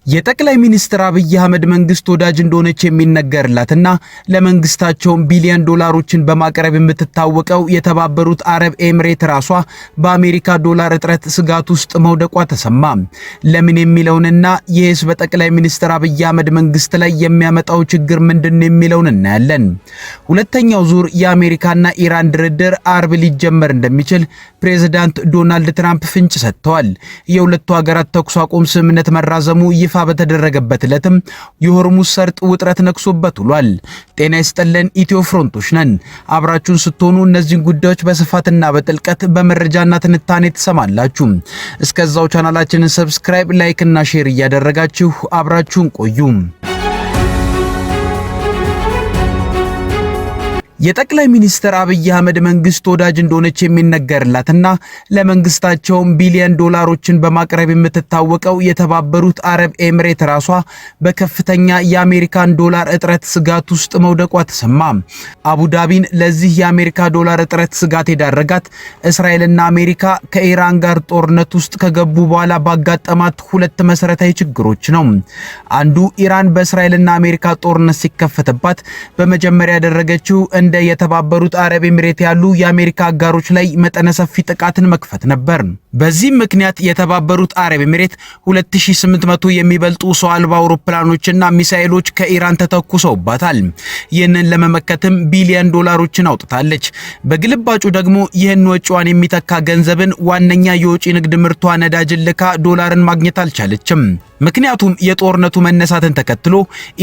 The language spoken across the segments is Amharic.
የጠቅላይ ሚኒስትር አብይ አህመድ መንግስት ወዳጅ እንደሆነች የሚነገርላትና ለመንግስታቸው ቢሊዮን ዶላሮችን በማቅረብ የምትታወቀው የተባበሩት አረብ ኤምሬት ራሷ በአሜሪካ ዶላር እጥረት ስጋት ውስጥ መውደቋ ተሰማ። ለምን የሚለውንና ይህስ በጠቅላይ ሚኒስትር አብይ አህመድ መንግስት ላይ የሚያመጣው ችግር ምንድነው የሚለውን እናያለን። ሁለተኛው ዙር የአሜሪካና ኢራን ድርድር አርብ ሊጀመር እንደሚችል ፕሬዝዳንት ዶናልድ ትራምፕ ፍንጭ ሰጥተዋል። የሁለቱ ሀገራት ተኩስ አቁም ስምምነት መራዘሙ ይፋ በተደረገበት ዕለትም የሆርሙዝ ሰርጥ ውጥረት ነክሶበት ውሏል። ጤና ይስጥልን ኢትዮ ፍሮንቶች ነን። አብራችሁን ስትሆኑ እነዚህን ጉዳዮች በስፋትና በጥልቀት በመረጃና ትንታኔ ተሰማላችሁ። እስከዛው ቻናላችንን ሰብስክራይብ፣ ላይክ እና ሼር እያደረጋችሁ አብራችሁን ቆዩ። የጠቅላይ ሚኒስትር አብይ አህመድ መንግስት ወዳጅ እንደሆነች የሚነገርላትና ለመንግስታቸው ቢሊዮን ዶላሮችን በማቅረብ የምትታወቀው የተባበሩት አረብ ኤምሬት ራሷ በከፍተኛ የአሜሪካን ዶላር እጥረት ስጋት ውስጥ መውደቋ ተሰማ። አቡዳቢን ለዚህ የአሜሪካ ዶላር እጥረት ስጋት የዳረጋት እስራኤልና አሜሪካ ከኢራን ጋር ጦርነት ውስጥ ከገቡ በኋላ ባጋጠማት ሁለት መሰረታዊ ችግሮች ነው። አንዱ ኢራን በእስራኤልና አሜሪካ ጦርነት ሲከፈትባት በመጀመሪያ ያደረገችው እንደ የተባበሩት አረብ ኤምሬት ያሉ የአሜሪካ አጋሮች ላይ መጠነ ሰፊ ጥቃትን መክፈት ነበር። በዚህ ምክንያት የተባበሩት አረብ ኤምሬት 2800 የሚበልጡ ሰው አልባ አውሮፕላኖችና ሚሳኤሎች ከኢራን ተተኩሰውባታል። ይህንን ለመመከትም ቢሊዮን ዶላሮችን አውጥታለች። በግልባጩ ደግሞ ይህን ወጪዋን የሚተካ ገንዘብን ዋነኛ የውጭ ንግድ ምርቷ ነዳጅን ልካ ዶላርን ማግኘት አልቻለችም። ምክንያቱም የጦርነቱ መነሳትን ተከትሎ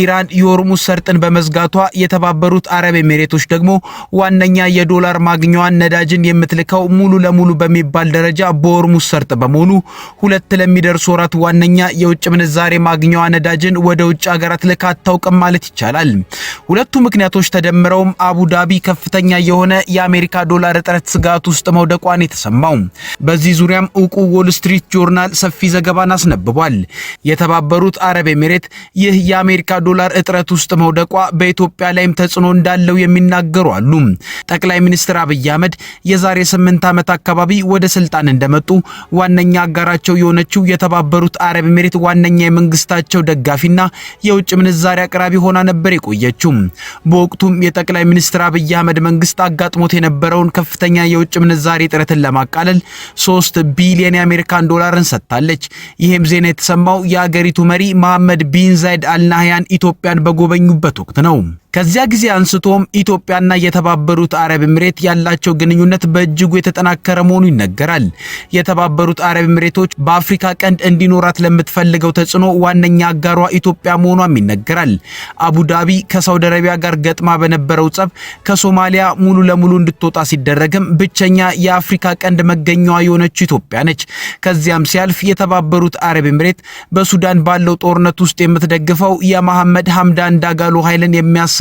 ኢራን የሆርሙዝ ሰርጥን በመዝጋቷ የተባበሩት አረብ ኤሚሬቶች ደግሞ ዋነኛ የዶላር ማግኛዋን ነዳጅን የምትልከው ሙሉ ለሙሉ በሚባል ደረጃ በሆርሙዝ ሰርጥ በመሆኑ ሁለት ለሚደርሱ ወራት ዋነኛ የውጭ ምንዛሬ ማግኛዋ ነዳጅን ወደ ውጭ ሀገራት ልካ አታውቅም ማለት ይቻላል። ሁለቱ ምክንያቶች ተደምረውም አቡዳቢ ከፍተኛ የሆነ የአሜሪካ ዶላር እጥረት ስጋት ውስጥ መውደቋን የተሰማው። በዚህ ዙሪያም ዕውቁ ዎል ስትሪት ጆርናል ሰፊ ዘገባን አስነብቧል። የተባበሩት አረብ ኤሚሬት ይህ የአሜሪካ ዶላር እጥረት ውስጥ መውደቋ በኢትዮጵያ ላይም ተጽዕኖ እንዳለው የሚናገሩ አሉ። ጠቅላይ ሚኒስትር አብይ አህመድ የዛሬ 8 ዓመት አካባቢ ወደ ስልጣን እንደመጡ ዋነኛ አጋራቸው የሆነችው የተባበሩት አረብ ኤሚሬት ዋነኛ የመንግስታቸው ደጋፊና የውጭ ምንዛሪ አቅራቢ ሆና ነበር የቆየችው። በወቅቱም የጠቅላይ ሚኒስትር አብይ አህመድ መንግስት አጋጥሞት የነበረውን ከፍተኛ የውጭ ምንዛሪ እጥረትን ለማቃለል 3 ቢሊዮን የአሜሪካን ዶላርን ሰጥታለች። ይህም ዜና የተሰማው የአገሪቱ መሪ መሐመድ ቢን ዛይድ አልናህያን ኢትዮጵያን በጎበኙበት ወቅት ነው። ከዚያ ጊዜ አንስቶም ኢትዮጵያና የተባበሩት አረብ ኤሚሬት ያላቸው ግንኙነት በእጅጉ የተጠናከረ መሆኑ ይነገራል። የተባበሩት አረብ ኤሚሬቶች በአፍሪካ ቀንድ እንዲኖራት ለምትፈልገው ተጽዕኖ ዋነኛ አጋሯ ኢትዮጵያ መሆኗም ይነገራል። አቡዳቢ ከሳውዲ አረቢያ ጋር ገጥማ በነበረው ጸብ ከሶማሊያ ሙሉ ለሙሉ እንድትወጣ ሲደረግም ብቸኛ የአፍሪካ ቀንድ መገኛዋ የሆነችው ኢትዮጵያ ነች። ከዚያም ሲያልፍ የተባበሩት አረብ ኤሚሬት በሱዳን ባለው ጦርነት ውስጥ የምትደግፈው የመሐመድ ሐምዳን ዳጋሎ ኃይልን የሚያሳልጠው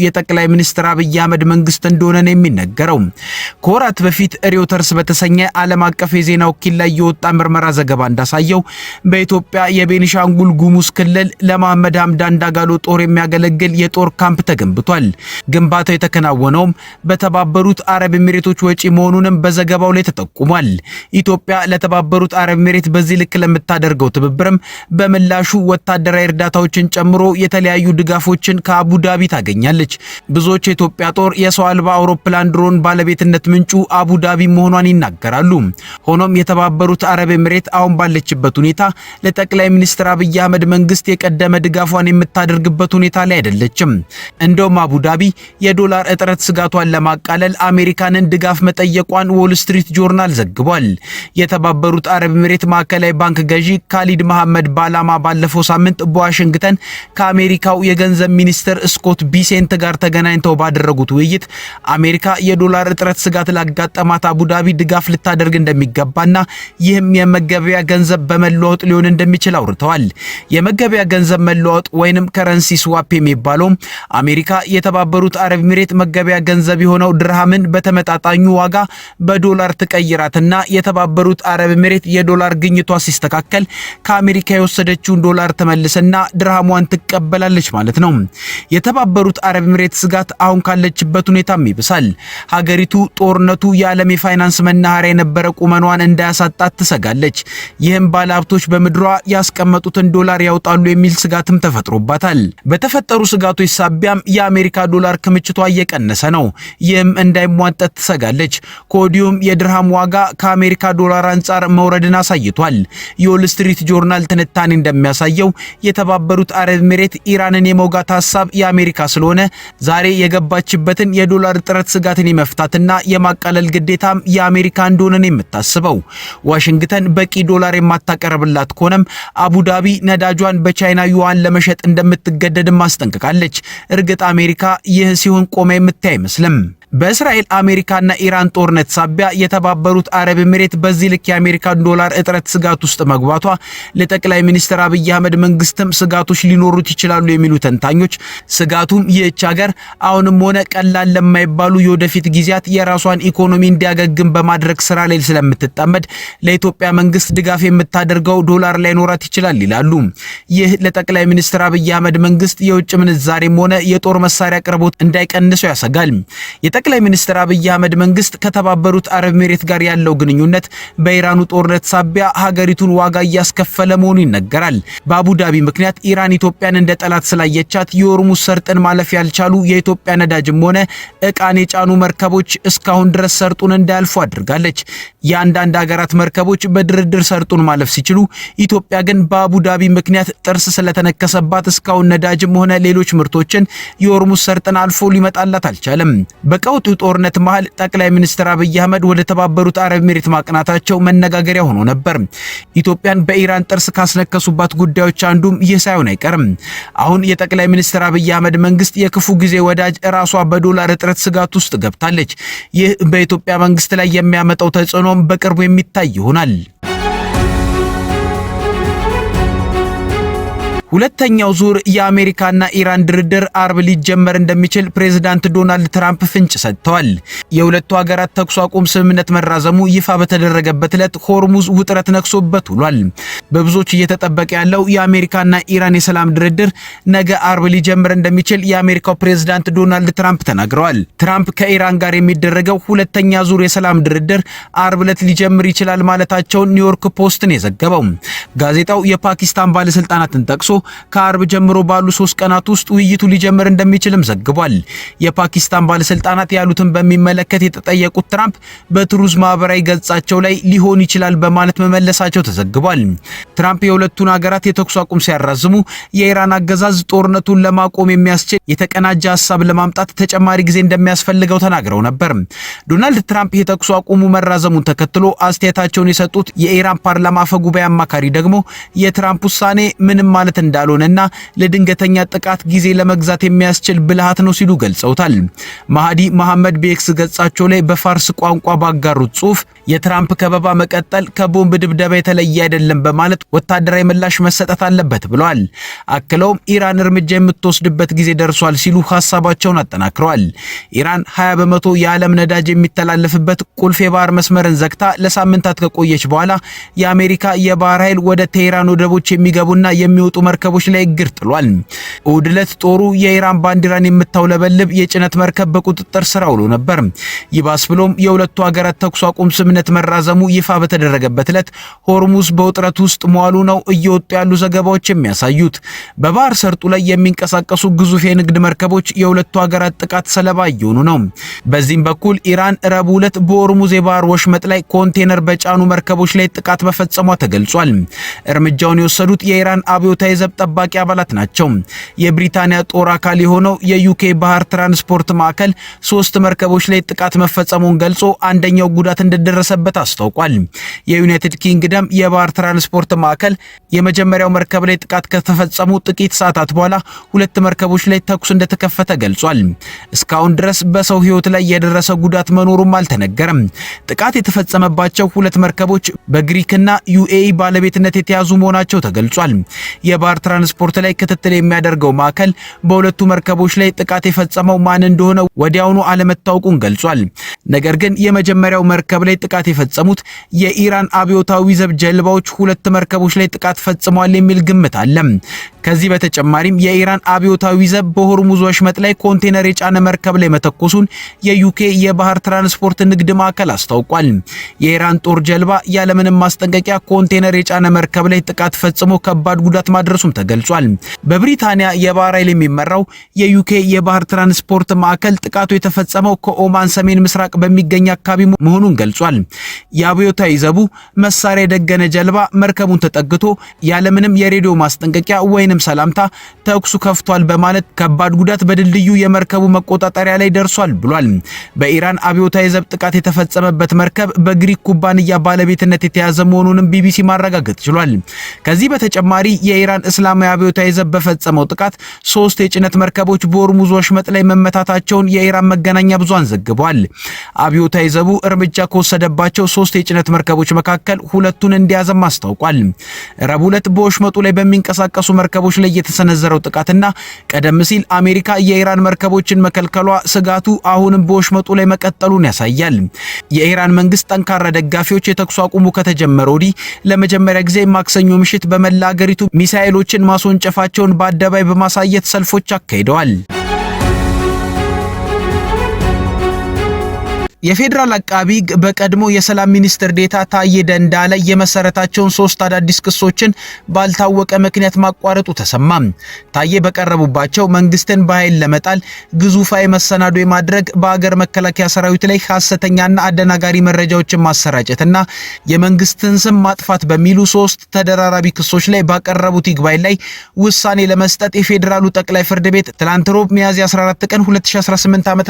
የጠቅላይ ሚኒስትር አብይ አህመድ መንግስት እንደሆነ ነው የሚነገረው። ከወራት በፊት ሪውተርስ በተሰኘ ዓለም አቀፍ የዜና ወኪል ላይ የወጣ ምርመራ ዘገባ እንዳሳየው በኢትዮጵያ የቤኒሻንጉል ጉሙዝ ክልል ለመሐመድ ሐምዳን ዳጋሎ ጦር የሚያገለግል የጦር ካምፕ ተገንብቷል። ግንባታው የተከናወነውም በተባበሩት አረብ ኤሚሬቶች ወጪ መሆኑንም በዘገባው ላይ ተጠቁሟል። ኢትዮጵያ ለተባበሩት አረብ ኤሚሬት በዚህ ልክ ለምታደርገው ትብብርም በምላሹ ወታደራዊ እርዳታዎችን ጨምሮ የተለያዩ ድጋፎችን ከአቡዳቢ ታገኛለች። ብዙዎች የኢትዮጵያ ጦር የሰው አልባ አውሮፕላን ድሮን ባለቤትነት ምንጩ አቡዳቢ መሆኗን ይናገራሉ። ሆኖም የተባበሩት አረብ ኤሚሬት አሁን ባለችበት ሁኔታ ለጠቅላይ ሚኒስትር አብይ አህመድ መንግስት የቀደመ ድጋፏን የምታደርግበት ሁኔታ ላይ አይደለችም። እንደውም አቡዳቢ የዶላር እጥረት ስጋቷን ለማቃለል አሜሪካንን ድጋፍ መጠየቋን ዎል ስትሪት ጆርናል ዘግቧል። የተባበሩት አረብ ኤሚሬት ማዕከላዊ ባንክ ገዢ ካሊድ መሐመድ ባላማ ባለፈው ሳምንት በዋሽንግተን ከአሜሪካው የገንዘብ ሚኒስትር ስኮት ቢሴንት ጋር ተገናኝተው ባደረጉት ውይይት አሜሪካ የዶላር እጥረት ስጋት ላጋጠማት አቡዳቢ ድጋፍ ልታደርግ እንደሚገባና ይህም የመገበያ ገንዘብ በመለዋወጥ ሊሆን እንደሚችል አውርተዋል። የመገበያ ገንዘብ መለዋወጥ ወይንም ከረንሲ ስዋፕ የሚባለው አሜሪካ የተባበሩት አረብ ኤሚሬት መገበያ ገንዘብ የሆነው ድርሃምን በተመጣጣኙ ዋጋ በዶላር ትቀይራትና የተባበሩት አረብ ኤሚሬት የዶላር ግኝቷ ሲስተካከል ከአሜሪካ የወሰደችውን ዶላር ተመልሰና ድርሃሟን ትቀበላለች ማለት ነው። የተባበሩት የተባበሩት አረብ ኤምሬት ስጋት አሁን ካለችበት ሁኔታም ይብሳል። ሀገሪቱ ጦርነቱ የዓለም የፋይናንስ መናኸሪያ የነበረ ቁመኗን እንዳያሳጣት ትሰጋለች። ይህም ባለሀብቶች በምድሯ ያስቀመጡትን ዶላር ያውጣሉ የሚል ስጋትም ተፈጥሮባታል። በተፈጠሩ ስጋቶች ሳቢያም የአሜሪካ ዶላር ክምችቷ እየቀነሰ ነው። ይህም እንዳይሟጠጥ ትሰጋለች። ከወዲሁም የድርሃም ዋጋ ከአሜሪካ ዶላር አንጻር መውረድን አሳይቷል። የዎል ስትሪት ጆርናል ትንታኔ እንደሚያሳየው የተባበሩት አረብ ኤምሬት ኢራንን የመውጋት ሐሳብ የአሜሪካ ስለሆነ ዛሬ የገባችበትን የዶላር እጥረት ስጋትን የመፍታትና የማቃለል ግዴታም የአሜሪካ እንደሆነ ነው የምታስበው። ዋሽንግተን በቂ ዶላር የማታቀርብላት ከሆነም አቡዳቢ ነዳጇን በቻይና ዩዋን ለመሸጥ እንደምትገደድም አስጠንቅቃለች። እርግጥ አሜሪካ ይህ ሲሆን ቆመ የምታይ አይመስልም። በእስራኤል አሜሪካና ኢራን ጦርነት ሳቢያ የተባበሩት አረብ ኤምሬት በዚህ ልክ የአሜሪካን ዶላር እጥረት ስጋት ውስጥ መግባቷ ለጠቅላይ ሚኒስትር አብይ አህመድ መንግስትም ስጋቶች ሊኖሩት ይችላሉ የሚሉ ተንታኞች ስጋቱም ይህች ሀገር አሁንም ሆነ ቀላል ለማይባሉ የወደፊት ጊዜያት የራሷን ኢኮኖሚ እንዲያገግም በማድረግ ስራ ላይ ስለምትጠመድ ለኢትዮጵያ መንግስት ድጋፍ የምታደርገው ዶላር ላይኖራት ይችላል ይላሉ። ይህ ለጠቅላይ ሚኒስትር አብይ አህመድ መንግስት የውጭ ምንዛሬም ሆነ የጦር መሳሪያ አቅርቦት እንዳይቀንሰው ያሰጋል። ጠቅላይ ሚኒስትር አብይ አህመድ መንግስት ከተባበሩት አረብ ኤምሬት ጋር ያለው ግንኙነት በኢራኑ ጦርነት ሳቢያ ሀገሪቱን ዋጋ እያስከፈለ መሆኑ ይነገራል። በአቡዳቢ ምክንያት ኢራን ኢትዮጵያን እንደ ጠላት ስላየቻት የሆርሙዝ ሰርጥን ማለፍ ያልቻሉ የኢትዮጵያ ነዳጅም ሆነ ዕቃን የጫኑ መርከቦች እስካሁን ድረስ ሰርጡን እንዳያልፉ አድርጋለች። የአንዳንድ ሀገራት መርከቦች በድርድር ሰርጡን ማለፍ ሲችሉ፣ ኢትዮጵያ ግን በአቡዳቢ ምክንያት ጥርስ ስለተነከሰባት እስካሁን ነዳጅም ሆነ ሌሎች ምርቶችን የሆርሙዝ ሰርጥን አልፎ ሊመጣላት አልቻለም። በቀውጢው ጦርነት መሃል ጠቅላይ ሚኒስትር አብይ አህመድ ወደ ተባበሩት አረብ ኤምሬት ማቅናታቸው መነጋገሪያ ሆኖ ነበር። ኢትዮጵያን በኢራን ጥርስ ካስነከሱባት ጉዳዮች አንዱም ይህ ሳይሆን አይቀርም። አሁን የጠቅላይ ሚኒስትር አብይ አህመድ መንግስት የክፉ ጊዜ ወዳጅ ራሷ በዶላር እጥረት ስጋት ውስጥ ገብታለች። ይህ በኢትዮጵያ መንግስት ላይ የሚያመጣው ተጽዕኖም በቅርቡ የሚታይ ይሆናል። ሁለተኛው ዙር የአሜሪካና ኢራን ድርድር አርብ ሊጀመር እንደሚችል ፕሬዝዳንት ዶናልድ ትራምፕ ፍንጭ ሰጥተዋል። የሁለቱ ሀገራት ተኩስ አቁም ስምምነት መራዘሙ ይፋ በተደረገበት ዕለት ሆርሙዝ ውጥረት ነክሶበት ውሏል። በብዙዎች እየተጠበቀ ያለው የአሜሪካና ኢራን የሰላም ድርድር ነገ አርብ ሊጀምር እንደሚችል የአሜሪካው ፕሬዝዳንት ዶናልድ ትራምፕ ተናግረዋል። ትራምፕ ከኢራን ጋር የሚደረገው ሁለተኛ ዙር የሰላም ድርድር አርብ ዕለት ሊጀምር ይችላል ማለታቸውን ኒውዮርክ ፖስትን የዘገበው ጋዜጣው የፓኪስታን ባለስልጣናትን ጠቅሶ ከአርብ ጀምሮ ባሉ 3 ቀናት ውስጥ ውይይቱ ሊጀምር እንደሚችልም ዘግቧል። የፓኪስታን ባለስልጣናት ያሉትን በሚመለከት የተጠየቁት ትራምፕ በትሩዝ ማህበራዊ ገጻቸው ላይ ሊሆን ይችላል በማለት መመለሳቸው ተዘግቧል። ትራምፕ የሁለቱን ሀገራት የተኩስ አቁም ሲያራዝሙ የኢራን አገዛዝ ጦርነቱን ለማቆም የሚያስችል የተቀናጀ ሐሳብ ለማምጣት ተጨማሪ ጊዜ እንደሚያስፈልገው ተናግረው ነበር። ዶናልድ ትራምፕ የተኩስ አቁሙ መራዘሙን ተከትሎ አስተያየታቸውን የሰጡት የኢራን ፓርላማ አፈ ጉባኤ አማካሪ ደግሞ የትራምፕ ውሳኔ ምንም ማለት እንዳልሆነና ለድንገተኛ ጥቃት ጊዜ ለመግዛት የሚያስችል ብልሃት ነው ሲሉ ገልጸውታል። ማህዲ መሐመድ በኤክስ ገጻቸው ላይ በፋርስ ቋንቋ ባጋሩት ጽሑፍ የትራምፕ ከበባ መቀጠል ከቦምብ ድብደባ የተለየ አይደለም በማለት ወታደራዊ ምላሽ መሰጠት አለበት ብለዋል። አክለውም ኢራን እርምጃ የምትወስድበት ጊዜ ደርሷል ሲሉ ሐሳባቸውን አጠናክረዋል። ኢራን 20 በመቶ የዓለም ነዳጅ የሚተላለፍበት ቁልፍ የባህር መስመርን ዘግታ ለሳምንታት ከቆየች በኋላ የአሜሪካ የባህር ኃይል ወደ ቴህራን ወደቦች የሚገቡና የሚወጡ መርከቦች ላይ እግር ጥሏል። እሁድ ዕለት ጦሩ የኢራን ባንዲራን የምታውለበልብ የጭነት መርከብ በቁጥጥር ስር አውሎ ነበር። ይባስ ብሎም የሁለቱ ሀገራት ተኩስ አቁም ስምምነት መራዘሙ ይፋ በተደረገበት ዕለት ሆርሙዝ በውጥረት ውስጥ መዋሉ ነው እየወጡ ያሉ ዘገባዎች የሚያሳዩት። በባህር ሰርጡ ላይ የሚንቀሳቀሱ ግዙፍ የንግድ መርከቦች የሁለቱ ሀገራት ጥቃት ሰለባ እየሆኑ ነው። በዚህም በኩል ኢራን ረቡዕ ዕለት በሆርሙዝ የባህር ወሽመጥ ላይ ኮንቴነር በጫኑ መርከቦች ላይ ጥቃት መፈጸሟ ተገልጿል። እርምጃውን የወሰዱት የኢራን አብዮታዊ ዘብ ጠባቂ አባላት ናቸው። የብሪታንያ ጦር አካል የሆነው የዩኬ ባህር ትራንስፖርት ማዕከል 3 መርከቦች ላይ ጥቃት መፈጸሙን ገልጾ አንደኛው ጉዳት እንደደረሰበት አስታውቋል። የዩናይትድ ኪንግደም የባህር ትራንስፖርት ማዕከል የመጀመሪያው መርከብ ላይ ጥቃት ከተፈጸሙ ጥቂት ሰዓታት በኋላ 2 መርከቦች ላይ ተኩስ እንደተከፈተ ገልጿል። እስካሁን ድረስ በሰው ሕይወት ላይ የደረሰ ጉዳት መኖሩም አልተነገረም። ጥቃት የተፈጸመባቸው 2 መርከቦች በግሪክና ዩኤኢ ባለቤትነት የተያዙ መሆናቸው ተገልጿል። የባህር የባህር ትራንስፖርት ላይ ክትትል የሚያደርገው ማዕከል በሁለቱ መርከቦች ላይ ጥቃት የፈጸመው ማን እንደሆነ ወዲያውኑ አለመታወቁን ገልጿል። ነገር ግን የመጀመሪያው መርከብ ላይ ጥቃት የፈጸሙት የኢራን አብዮታዊ ዘብ ጀልባዎች ሁለት መርከቦች ላይ ጥቃት ፈጽመዋል የሚል ግምት አለ። ከዚህ በተጨማሪም የኢራን አብዮታዊ ዘብ በሆርሙዝ ወሽመጥ ላይ ኮንቴነር የጫነ መርከብ ላይ መተኮሱን የዩኬ የባህር ትራንስፖርት ንግድ ማዕከል አስታውቋል። የኢራን ጦር ጀልባ ያለምንም ማስጠንቀቂያ ኮንቴነር የጫነ መርከብ ላይ ጥቃት ፈጽሞ ከባድ ጉዳት ማድረሱም ተገልጿል። በብሪታንያ የባህር ኃይል የሚመራው የዩኬ የባህር ትራንስፖርት ማዕከል ጥቃቱ የተፈጸመው ከኦማን ሰሜን ምስራቅ በሚገኝ አካባቢ መሆኑን ገልጿል። የአብዮታዊ ዘቡ መሳሪያ የደገነ ጀልባ መርከቡን ተጠግቶ ያለምንም የሬዲዮ ማስጠንቀቂያ ወይንም ሰላምታ ተኩሱ ከፍቷል በማለት ከባድ ጉዳት በድልድዩ የመርከቡ መቆጣጠሪያ ላይ ደርሷል ብሏል። በኢራን አብዮታዊ ዘብ ጥቃት የተፈጸመበት መርከብ በግሪክ ኩባንያ ባለቤትነት የተያዘ መሆኑንም ቢቢሲ ማረጋገጥ ችሏል። ከዚህ በተጨማሪ የኢራን እስላማዊ አብዮታዊ ዘብ በፈጸመው ጥቃት 3 የጭነት መርከቦች በሆርሙዝ ወሽመጥ ላይ መመታታቸውን የኢራን መገናኛ ብዙሃን ዘግበዋል። አብዮታዊ ዘቡ እርምጃ ከወሰደባቸው 3 የጭነት መርከቦች መካከል ሁለቱን እንደያዘም አስታውቋል። ረቡዕ ዕለት በወሽመጡ ላይ በሚንቀሳቀሱ መርከቦች ላይ የተሰነዘረው ጥቃትና ቀደም ሲል አሜሪካ የኢራን መርከቦችን መከልከሏ ስጋቱ አሁንም በወሽመጡ ላይ መቀጠሉን ያሳያል። የኢራን መንግስት ጠንካራ ደጋፊዎች የተኩስ አቁሙ ከተጀመረ ወዲህ ለመጀመሪያ ጊዜ ማክሰኞ ምሽት በመላ አገሪቱ ሚሳኤሎችን ማስወንጨፋቸውን በአደባባይ በማሳየት ሰልፎች አካሂደዋል። የፌዴራል አቃቢ በቀድሞ የሰላም ሚኒስትር ዴታ ታዬ ደንዳ ላይ የመሰረታቸውን 3 አዳዲስ ክሶችን ባልታወቀ ምክንያት ማቋረጡ ተሰማ። ታዬ በቀረቡባቸው መንግስትን በኃይል ለመጣል ግዙፋዊ መሰናዶ የማድረግ በአገር መከላከያ ሰራዊት ላይ ሐሰተኛና አደናጋሪ መረጃዎችን ማሰራጨትና የመንግስትን ስም ማጥፋት በሚሉ 3 ተደራራቢ ክሶች ላይ ባቀረቡት ይግባኝ ላይ ውሳኔ ለመስጠት የፌዴራሉ ጠቅላይ ፍርድ ቤት ትላንት ሮብ ሚያዝያ 14 ቀን 2018 ዓ.ም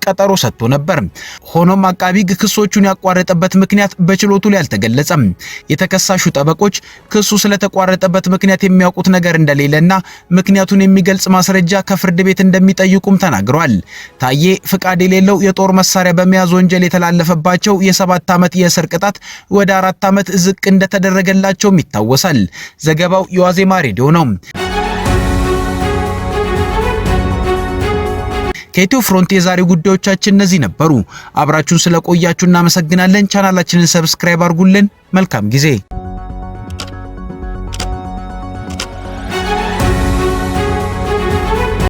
ቀጠሮ ሰጥቶ ነበር። ሆኖም አቃቢ ክሶቹን ያቋረጠበት ምክንያት በችሎቱ ላይ አልተገለጸም። የተከሳሹ ጠበቆች ክሱ ስለተቋረጠበት ምክንያት የሚያውቁት ነገር እንደሌለና ምክንያቱን የሚገልጽ ማስረጃ ከፍርድ ቤት እንደሚጠይቁም ተናግረዋል። ታዬ ፍቃድ የሌለው የጦር መሳሪያ በመያዝ ወንጀል የተላለፈባቸው የ7 ዓመት የእስር ቅጣት ወደ 4 ዓመት ዝቅ እንደተደረገላቸውም ይታወሳል። ዘገባው የዋዜማ ሬዲዮ ነው። ከኢትዮ ፍሮንት የዛሬ ጉዳዮቻችን እነዚህ ነበሩ። አብራችሁን ስለቆያችሁ እናመሰግናለን። ቻናላችንን ሰብስክራይብ አድርጉልን። መልካም ጊዜ